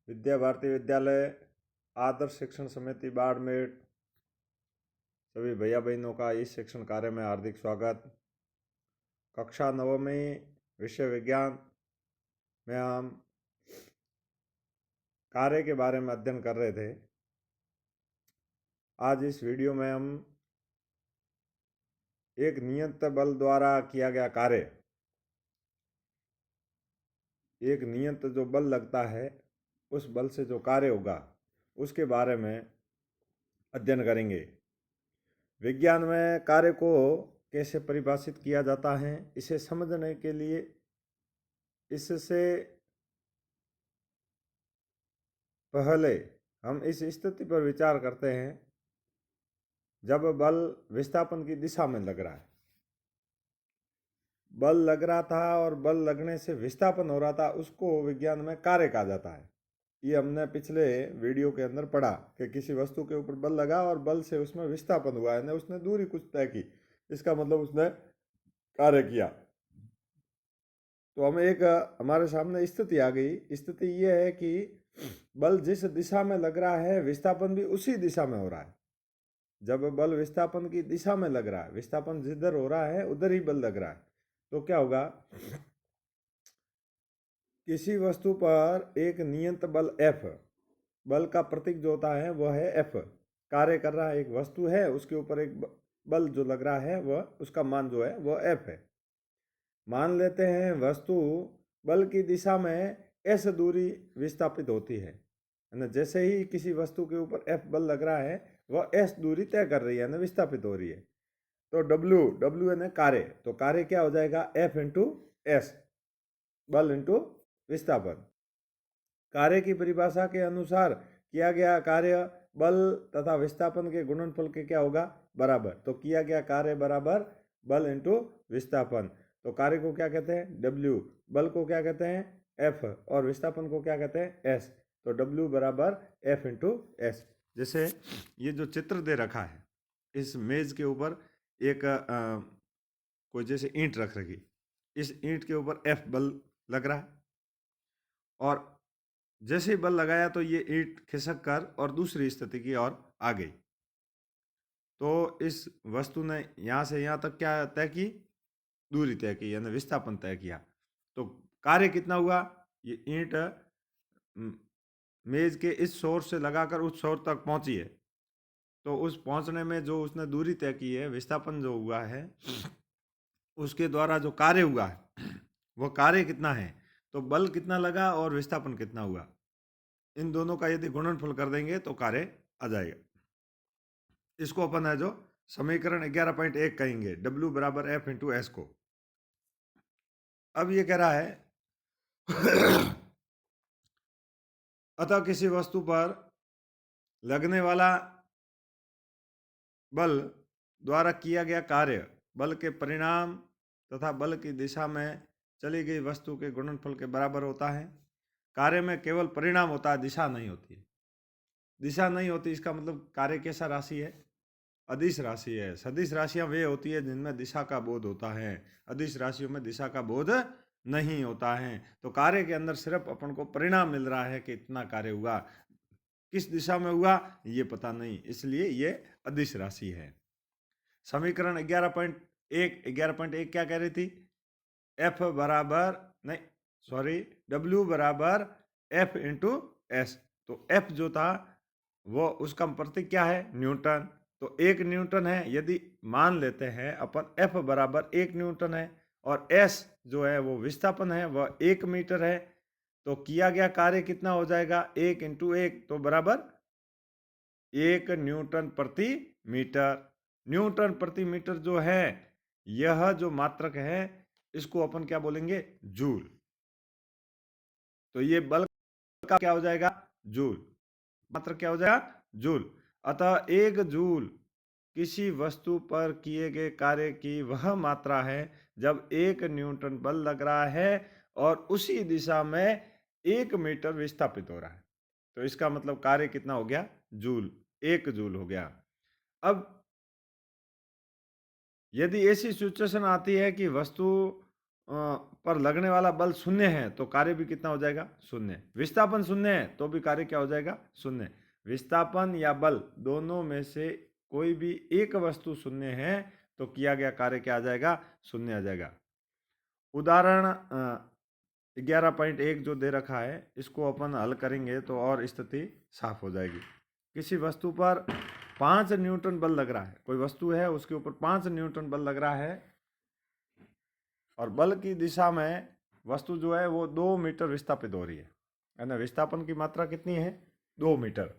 विद्या भारती विद्यालय आदर्श शिक्षण समिति बाड़मेर सभी भैया बहनों का इस शिक्षण कार्य में हार्दिक स्वागत। कक्षा नवमी विषय विज्ञान में हम कार्य के बारे में अध्ययन कर रहे थे। आज इस वीडियो में हम एक नियत बल द्वारा किया गया कार्य, एक नियत जो बल लगता है उस बल से जो कार्य होगा उसके बारे में अध्ययन करेंगे। विज्ञान में कार्य को कैसे परिभाषित किया जाता है, इसे समझने के लिए इससे पहले हम इस स्थिति पर विचार करते हैं जब बल विस्थापन की दिशा में लग रहा है। बल लग रहा था और बल लगने से विस्थापन हो रहा था, उसको विज्ञान में कार्य कहा जाता है। ये हमने पिछले वीडियो के अंदर पढ़ा कि किसी वस्तु के ऊपर बल लगा और बल से उसमें विस्थापन हुआ है, उसने दूरी कुछ तय की, इसका मतलब उसने कार्य किया। तो हमें एक हमारे सामने स्थिति आ गई। स्थिति ये है कि बल जिस दिशा में लग रहा है विस्थापन भी उसी दिशा में हो रहा है। जब बल विस्थापन की दिशा में लग रहा है, विस्थापन जिधर हो रहा है उधर ही बल लग रहा है, तो क्या होगा, किसी वस्तु पर एक नियत बल F, बल का प्रतीक जो होता है वह है F, कार्य कर रहा है, एक वस्तु है उसके ऊपर एक बल जो लग रहा है वह उसका मान जो है वह F है। मान लेते हैं वस्तु बल की दिशा में S दूरी विस्थापित होती है ना। जैसे ही किसी वस्तु के ऊपर F बल लग रहा है वह S दूरी तय कर रही है ना, विस्थापित हो रही है। तो W यानी कार्य, तो कार्य क्या हो जाएगा, F इंटू एस, बल इंटू विस्थापन। कार्य की परिभाषा के अनुसार किया गया कार्य बल तथा विस्थापन के गुणनफल के क्या होगा, बराबर। तो किया गया कार्य बराबर बल इंटू विस्थापन। तो कार्य को क्या कहते हैं, W, बल को क्या कहते हैं, F, और विस्थापन को क्या कहते हैं, S। तो W बराबर F इंटू एस। जैसे ये जो चित्र दे रखा है, इस मेज के ऊपर एक कोई जैसे ईंट रख रखी, इस ईंट के ऊपर F बल लग रहा है और जैसे ही बल लगाया तो ये ईंट खिसक कर और दूसरी स्थिति की ओर आ गई। तो इस वस्तु ने यहाँ से यहाँ तक क्या तय की, दूरी तय की, यानी विस्थापन तय किया। तो कार्य कितना हुआ, ये ईंट मेज के इस छोर से लगाकर उस छोर तक पहुंची है, तो उस पहुंचने में जो उसने दूरी तय की है, विस्थापन जो हुआ है, उसके द्वारा जो कार्य हुआ है वो कार्य कितना है, तो बल कितना लगा और विस्थापन कितना हुआ, इन दोनों का यदि गुणनफल कर देंगे तो कार्य आ जाएगा। इसको अपन है जो समीकरण 11.1 कहेंगे, W बराबर F इंटू एस को। अब ये कह रहा है अतः किसी वस्तु पर लगने वाला बल द्वारा किया गया कार्य बल के परिणाम तथा बल की दिशा में चली गई वस्तु के गुणनफल के बराबर होता है। कार्य में केवल परिणाम होता है, दिशा नहीं होती है। दिशा नहीं होती इसका मतलब कार्य कैसा राशि है, अदिश राशि है। सदिश राशियां वे होती है जिनमें दिशा का बोध होता है, अदिश राशियों में दिशा का बोध नहीं होता है। तो कार्य के अंदर सिर्फ अपन को परिणाम मिल रहा है कि इतना कार्य हुआ, किस दिशा में हुआ ये पता नहीं, इसलिए ये अदिश राशि है। समीकरण 11.1 क्या कह रही थी, F बराबर नहीं सॉरी W बराबर F इंटू एस। तो F जो था वो उसका प्रतीक क्या है, न्यूटन। तो 1 न्यूटन है, यदि मान लेते हैं अपन F बराबर 1 न्यूटन है और S जो है वो विस्थापन है, वह 1 मीटर है, तो किया गया कार्य कितना हो जाएगा, 1 इंटू 1, तो बराबर 1 न्यूटन प्रति मीटर। न्यूटन प्रति मीटर जो है, यह जो मात्रक है इसको अपन क्या बोलेंगे, जूल। तो ये बल का क्या हो जाएगा, जूल, मात्रक क्या हो जाएगा, जूल। अतः 1 जूल किसी वस्तु पर किए गए कार्य की वह मात्रा है जब 1 न्यूटन बल लग रहा है और उसी दिशा में 1 मीटर विस्थापित हो रहा है। तो इसका मतलब कार्य कितना हो गया, जूल, 1 जूल हो गया। अब यदि ऐसी सिचुएशन आती है कि वस्तु पर लगने वाला बल शून्य है तो कार्य भी कितना हो जाएगा? शून्य। विस्थापन शून्य है तो भी कार्य क्या हो जाएगा? शून्य। विस्थापन या बल दोनों में से कोई भी एक वस्तु शून्य है तो किया गया कार्य क्या आ जाएगा? शून्य आ जाएगा। उदाहरण 11.1 जो दे रखा है इसको अपन हल करेंगे तो और स्थिति साफ हो जाएगी। किसी वस्तु पर 5 न्यूटन बल लग रहा है, कोई वस्तु है उसके ऊपर 5 न्यूटन बल लग रहा है और बल की दिशा में वस्तु जो है वो 2 मीटर विस्थापित हो रही है ना। विस्थापन की मात्रा कितनी है? 2 मीटर।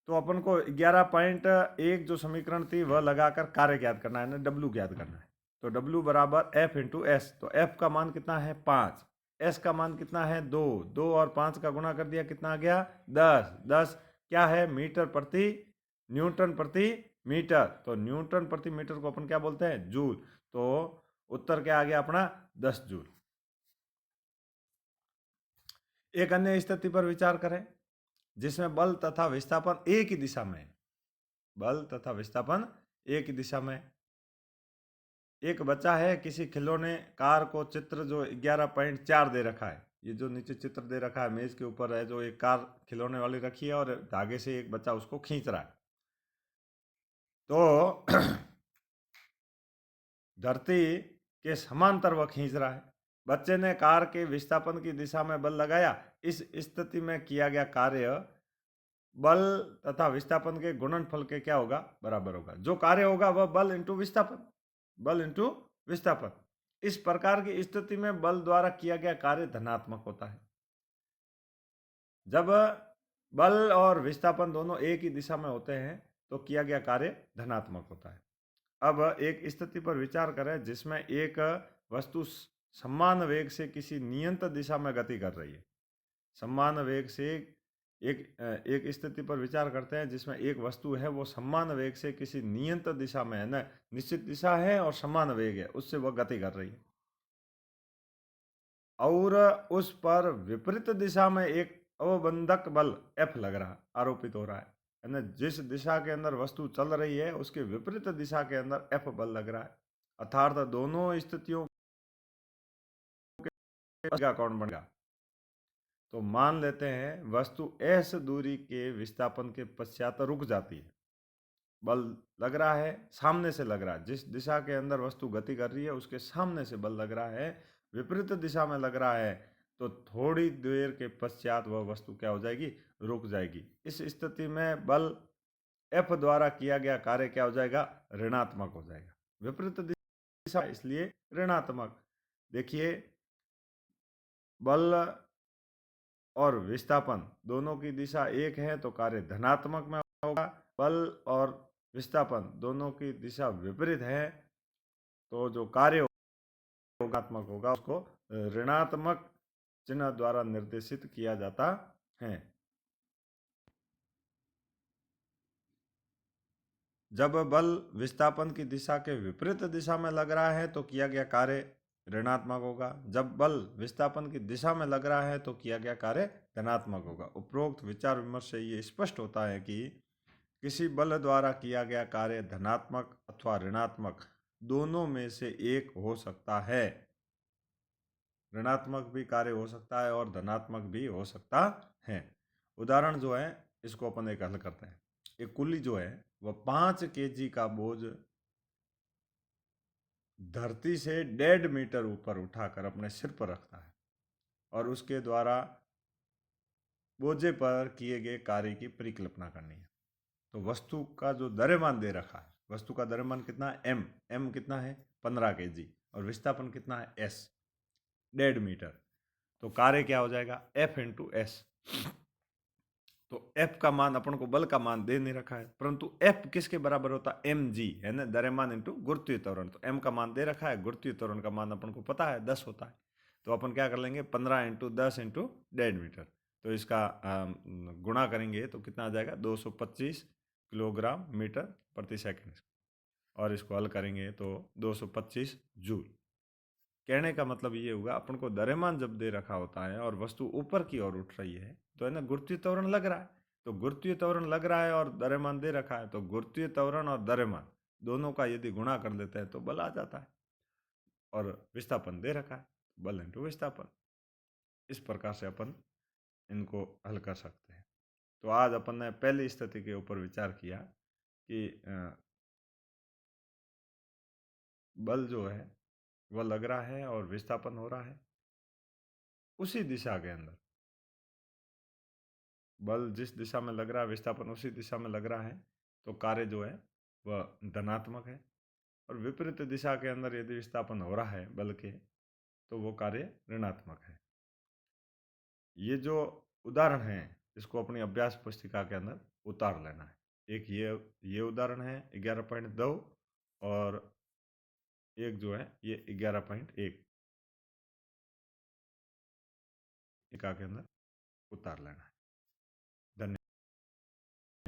तो अपन को 11.1 जो समीकरण थी वह लगाकर कार्य ज्ञात करना है ना, डब्ल्यू ज्ञात करना है। तो डब्ल्यू बराबर एफ इंटू एस। तो एफ का मान कितना है? 5। एस का मान कितना है? 2। 2 और 5 का गुणा कर दिया, कितना आ गया? 10। 10 क्या है? मीटर प्रति न्यूटन प्रति मीटर। तो न्यूटन प्रति मीटर को अपन क्या बोलते हैं? जूल। तो उत्तर क्या आ गया अपना? 10 जूल। एक अन्य स्थिति पर विचार करें जिसमें बल तथा विस्थापन एक ही दिशा में है। बल तथा विस्थापन एक ही दिशा में। एक बच्चा है, किसी खिलौने कार को चित्र जो 11.4 दे रखा है, ये जो नीचे चित्र दे रखा है मेज के ऊपर है, जो एक कार खिलौने वाली रखी है और धागे से एक बच्चा उसको खींच रहा है। तो धरती के समांतर वह खींच रहा है। बच्चे ने कार के विस्थापन की दिशा में बल लगाया। इस स्थिति में किया गया कार्य बल तथा विस्थापन के गुणनफल के क्या होगा? बराबर होगा। जो कार्य होगा वह बल इंटू विस्थापन, बल इंटू विस्थापन। इस प्रकार की स्थिति में बल द्वारा किया गया कार्य धनात्मक होता है। जब बल और विस्थापन दोनों एक ही दिशा में होते हैं तो किया गया कार्य धनात्मक होता है। अब एक स्थिति पर विचार करें जिसमें एक वस्तु समान वेग से किसी नियत दिशा में गति कर रही है। समान वेग से एक स्थिति पर विचार करते हैं जिसमें एक वस्तु है वो समान वेग से किसी नियत दिशा में है ना, निश्चित दिशा है और समान वेग है, उससे वह गति कर रही है और उस पर विपरीत दिशा में एक अवबंधक बल F लग रहा, आरोपित हो रहा है ना। जिस दिशा के अंदर वस्तु चल रही है उसके विपरीत दिशा के अंदर F बल लग रहा है। अर्थात दोनों स्थितियों का कौन बनेगा? तो मान लेते हैं वस्तु S दूरी के विस्थापन के पश्चात रुक जाती है। बल लग रहा है, सामने से लग रहा है, जिस दिशा के अंदर वस्तु गति कर रही है उसके सामने से बल लग रहा है, विपरीत दिशा में लग रहा है। तो थोड़ी देर के पश्चात वह वस्तु क्या हो जाएगी? रुक जाएगी। इस स्थिति में बल F द्वारा किया गया कार्य क्या हो जाएगा? ऋणात्मक हो जाएगा। विपरीत दिशा इसलिए ऋणात्मक। देखिए बल और विस्थापन दोनों की दिशा एक है तो कार्य धनात्मक में होगा। बल और विस्थापन दोनों की दिशा विपरीत है तो जो कार्य ऋणात्मक होगा उसको ऋणात्मक चिन्ह द्वारा निर्देशित किया जाता है। जब बल विस्थापन की दिशा के विपरीत दिशा में लग रहा है तो किया गया कार्य ऋणात्मक होगा। जब बल विस्थापन की दिशा में लग रहा है तो किया गया कार्य धनात्मक होगा। उपरोक्त विचार विमर्श से ये स्पष्ट होता है कि किसी बल द्वारा किया गया कार्य धनात्मक अथवा ऋणात्मक दोनों में से एक हो सकता है। ऋणात्मक भी कार्य हो सकता है और धनात्मक भी हो सकता है। उदाहरण जो है इसको अपन एक हल करते हैं। एक कुली जो है वह 5 केजी का बोझ धरती से 1.5 मीटर ऊपर उठाकर अपने सिर पर रखता है और उसके द्वारा बोझे पर किए गए कार्य की परिकल्पना करनी है। तो वस्तु का जो द्रव्यमान दे रखा है, वस्तु का द्रव्यमान कितना है? m कितना है? 15 केजी और विस्थापन कितना है? s, 1.5 मीटर। तो कार्य क्या हो जाएगा? F into s. तो F का मान अपन को बल का मान दे नहीं रखा है, परंतु F किसके बराबर होता है? mg है ना, द्रव्यमान इंटू गुरुत्वीय त्वरण। तो m का मान दे रखा है, गुरुत्वीय त्वरण का मान अपन को पता है 10 होता है। तो अपन क्या कर लेंगे? 15 इंटू 10 इंटू 1.5 मीटर। तो इसका गुणा करेंगे तो कितना आ जाएगा? 225 किलोग्राम मीटर प्रति सेकंड। और इसको हल करेंगे तो 225 जूल। कहने का मतलब ये होगा अपन को द्रव्यमान जब दे रखा होता है और वस्तु ऊपर की ओर उठ रही है तो है ना, गुरुत्वीय त्वरण लग रहा है। तो गुरुत्वीय त्वरण लग रहा है और द्रव्यमान दे रखा है, तो गुरुत्वीय त्वरण और द्रव्यमान दोनों का यदि गुणा कर लेते हैं तो बल आ जाता है, और विस्थापन दे रखा है, बल इंटू विस्थापन। इस प्रकार से अपन इनको हल कर सकते हैं। तो आज अपन ने पहली स्थिति के ऊपर विचार किया कि बल जो है वह लग रहा है और विस्थापन हो रहा है उसी दिशा के अंदर। बल जिस दिशा में लग रहा है, विस्थापन उसी दिशा में लग रहा है, तो कार्य जो है वह धनात्मक है। और विपरीत दिशा के अंदर यदि विस्थापन हो रहा है बल के, तो वो कार्य ऋणात्मक है। ये जो उदाहरण है इसको अपनी अभ्यास पुस्तिका के अंदर उतार लेना है। एक ये उदाहरण है 11.2, और एक जो है ये 11.1 के अंदर उतार लेना है।